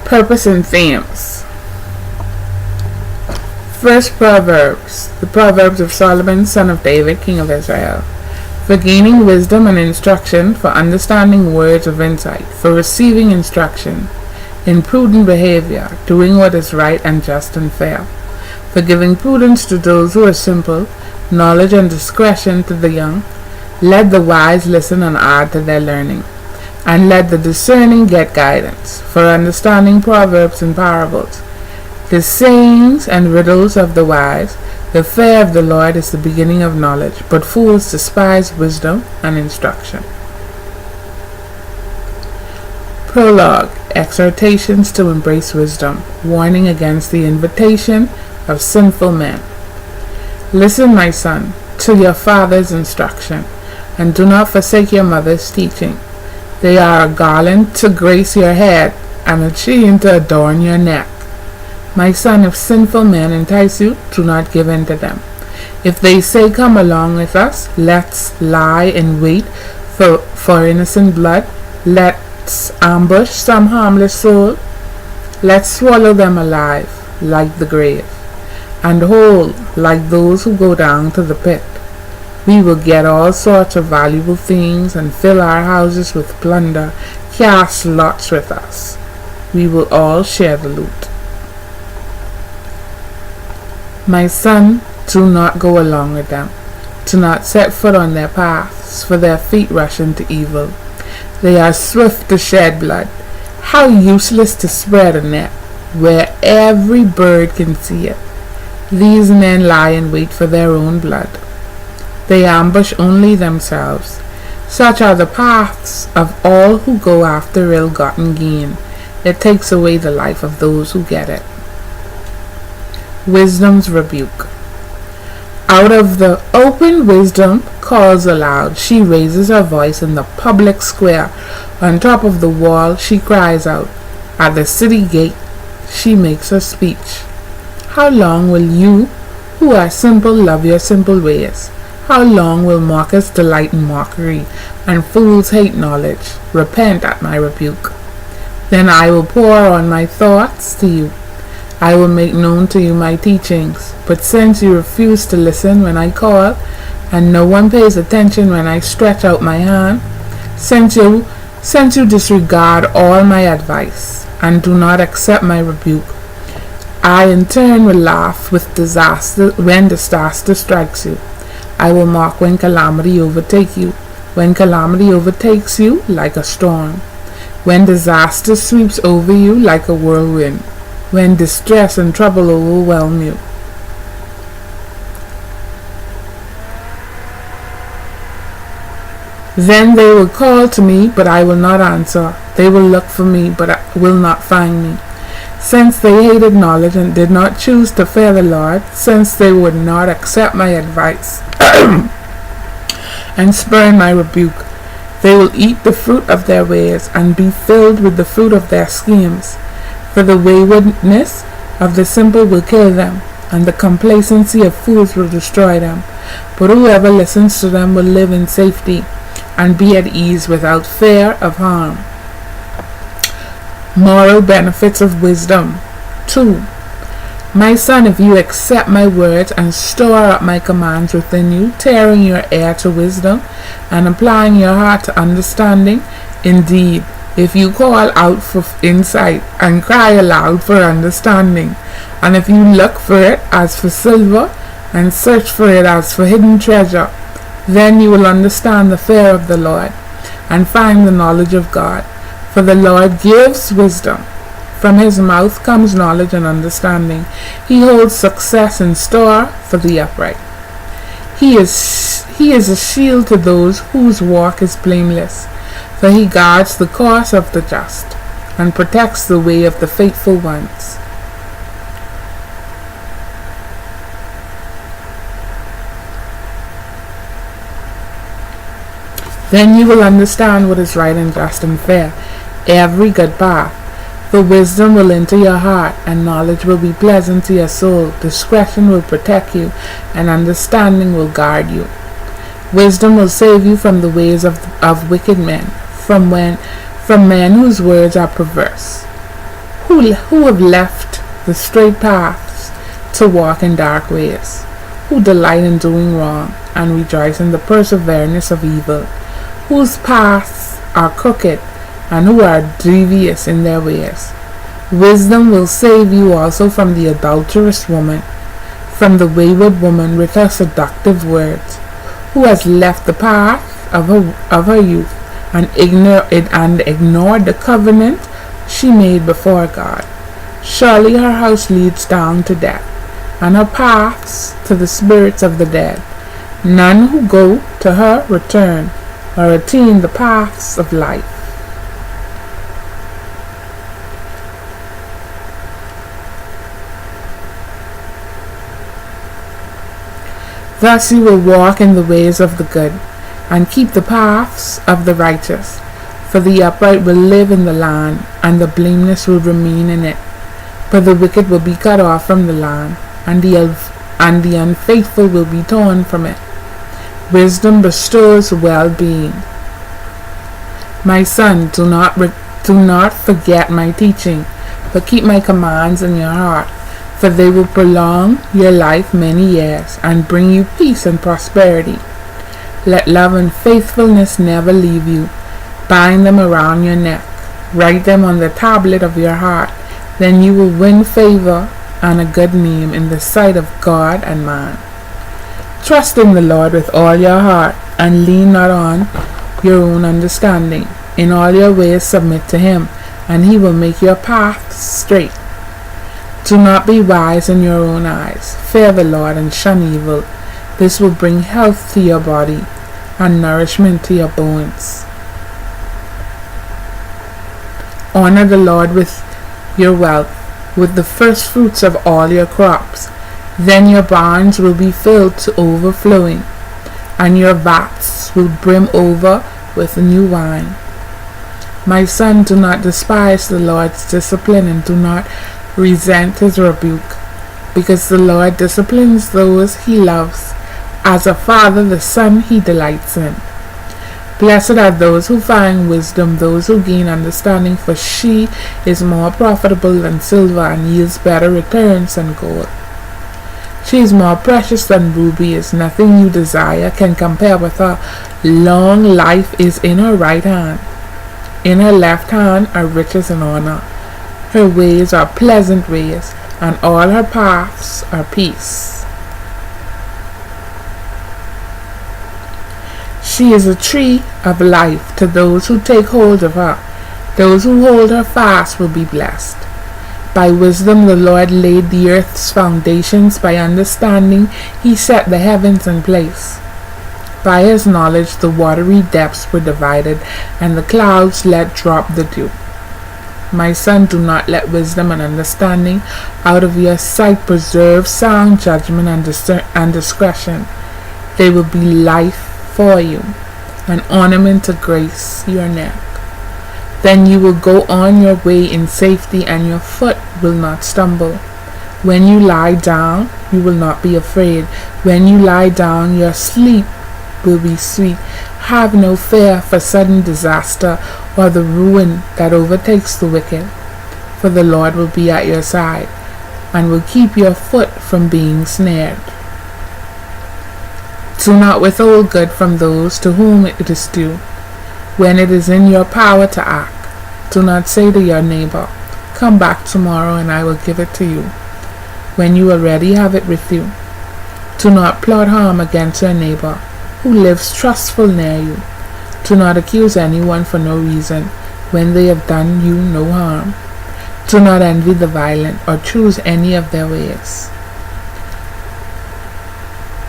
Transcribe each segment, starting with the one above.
Purpose and themes. First Proverbs, the Proverbs of Solomon, son of David, king of Israel. For gaining wisdom and instruction, for understanding words of insight, for receiving instruction in prudent behavior, doing what is right and just and fair, for giving prudence to those who are simple, knowledge and discretion to the young. Let the wise listen and add to their learning, and let the discerning get guidance, for understanding proverbs and parables, the sayings and riddles of the wise. The fear of the Lord is the beginning of knowledge, but fools despise wisdom and instruction. Prologue. Exhortations to embrace wisdom, warning against the invitation of sinful men. Listen, my son, to your father's instruction, and do not forsake your mother's teaching. They are a garland to grace your head, and a chain to adorn your neck. My son, if sinful men entice you, do not give in to them. If they say, come along with us, let's lie in wait for innocent blood, let's ambush some harmless soul, let's swallow them alive like the grave, and whole like those who go down to the pit. We will get all sorts of valuable things and fill our houses with plunder. Cast lots with us. We will all share the loot. My son, do not go along with them. Do not set foot on their paths, for their feet rush into evil. They are swift to shed blood. How useless to spread a net where every bird can see it. These men lie in wait for their own blood. They ambush only themselves. Such are the paths of all who go after ill-gotten gain. It takes away the life of those who get it. Wisdom's rebuke. Out of the open, wisdom calls aloud. She raises her voice in the public square. On top of the wall, she cries out. At the city gate, she makes her speech. How long will you, who are simple, love your simple ways? How long will mockers delight in mockery, and fools hate knowledge? Repent at my rebuke. Then I will pour on my thoughts to you. I will make known to you my teachings. But since you refuse to listen when I call, and no one pays attention when I stretch out my hand, since you disregard all my advice, and do not accept my rebuke, I in turn will laugh with disaster when disaster strikes you. I will mock when calamity overtakes you, when calamity overtakes you like a storm, when disaster sweeps over you like a whirlwind, when distress and trouble overwhelm you. Then they will call to me, but I will not answer. They will look for me, but I will not find me. Since they hated knowledge and did not choose to fear the Lord, since they would not accept my advice and spurn my rebuke, they will eat the fruit of their ways and be filled with the fruit of their schemes. For the waywardness of the simple will kill them, and the complacency of fools will destroy them. But whoever listens to them will live in safety and be at ease without fear of harm. Moral benefits of wisdom. 2. My son, if you accept my words and store up my commands within you, tearing your ear to wisdom and applying your heart to understanding, indeed, if you call out for insight and cry aloud for understanding, and if you look for it as for silver and search for it as for hidden treasure, then you will understand the fear of the Lord and find the knowledge of God. For the Lord gives wisdom. From his mouth comes knowledge and understanding. He holds success in store for the upright. He is a shield to those whose walk is blameless, for he guards the course of the just and protects the way of the faithful ones. Then you will understand what is right and just and fair, every good path. For wisdom will enter your heart, and knowledge will be pleasant to your soul. Discretion will protect you, and understanding will guard you. Wisdom will save you from the ways of wicked men, from men whose words are perverse. who have left the straight paths to walk in dark ways, who delight in doing wrong and rejoice in the perseverance of evil, whose paths are crooked and who are devious in their ways. Wisdom will save you also from the adulterous woman, from the wayward woman with her seductive words, who has left the path of her youth and ignored the covenant she made before God. Surely her house leads down to death, and her paths to the spirits of the dead. None who go to her return or attain the paths of life. Thus you will walk in the ways of the good, and keep the paths of the righteous. For the upright will live in the land, and the blameless will remain in it. But the wicked will be cut off from the land, and the unfaithful will be torn from it. Wisdom bestows well-being. My son, do not forget my teaching, but keep my commands in your heart, for they will prolong your life many years and bring you peace and prosperity. Let love and faithfulness never leave you. Bind them around your neck. Write them on the tablet of your heart. Then you will win favor and a good name in the sight of God and man. Trust in the Lord with all your heart, and lean not on your own understanding. In all your ways submit to him, and he will make your paths straight. Do not be wise in your own eyes. Fear the Lord and shun evil. This will bring health to your body and nourishment to your bones. Honor the Lord with your wealth, with the first fruits of all your crops. Then your barns will be filled to overflowing, and your vats will brim over with new wine. My son, do not despise the Lord's discipline, and do not resent his rebuke, because the Lord disciplines those he loves. As a father, the son he delights in. Blessed are those who find wisdom, those who gain understanding, for she is more profitable than silver and yields better returns than gold. She is more precious than rubies. Nothing you desire can compare with her. Long life is in her right hand. In her left hand are riches and honor. Her ways are pleasant ways, and all her paths are peace. She is a tree of life to those who take hold of her. Those who hold her fast will be blessed. By wisdom the Lord laid the earth's foundations. By understanding he set the heavens in place. By his knowledge the watery depths were divided, and the clouds let drop the dew. My son, do not let wisdom and understanding out of your sight. Preserve sound judgment and discretion. They will be life for you, an ornament to grace your neck. Then you will go on your way in safety, and your foot will not stumble. When you lie down, you will not be afraid. When you lie down, your sleep will be sweet. Have no fear for sudden disaster or the ruin that overtakes the wicked, for the Lord will be at your side and will keep your foot from being snared. Do not withhold good from those to whom it is due, when it is in your power to act. Do not say to your neighbor, "Come back tomorrow and I will give it to you," when you already have it with you. Do not plot harm against your neighbor who lives trustful near you. Do not accuse anyone for no reason when they have done you no harm. Do not envy the violent or choose any of their ways.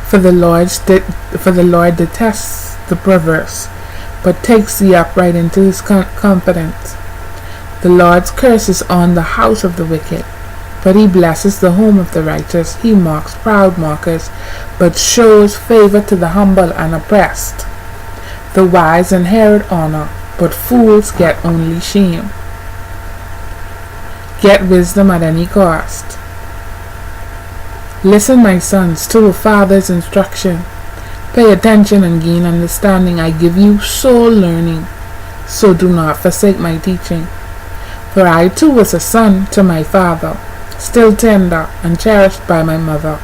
For the Lord detests the perverse, but takes the upright into his confidence. The Lord's curse is on the house of the wicked, but he blesses the home of the righteous. He mocks proud mockers, but shows favor to the humble and oppressed. The wise inherit honor, but fools get only shame. Get wisdom at any cost. Listen, my sons, to a father's instruction. Pay attention and gain understanding. I give you soul learning, so do not forsake my teaching. For I too was a son to my father, still tender and cherished by my mother.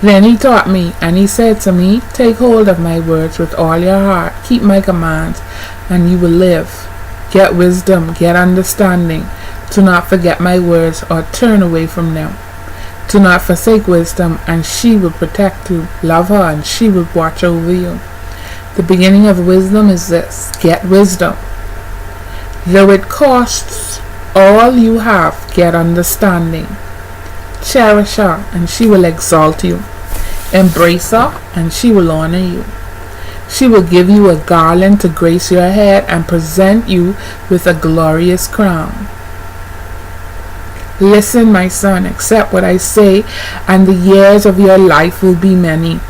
Then he taught me, and he said to me, take hold of my words with all your heart, keep my commands, and you will live. Get wisdom, get understanding. Do not forget my words or turn away from them. Do not forsake wisdom, and she will protect you. Love her, and she will watch over you. The beginning of wisdom is this: get wisdom. Though it costs all you have, get understanding. Cherish her, and she will exalt you. Embrace her, and she will honor you. She will give you a garland to grace your head and present you with a glorious crown. Listen, my son, accept what I say, and the years of your life will be many.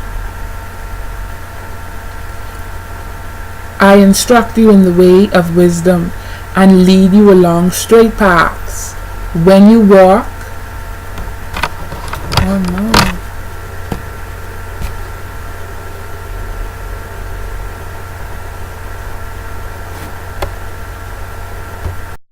I instruct you in the way of wisdom and lead you along straight paths. When you walk, oh no.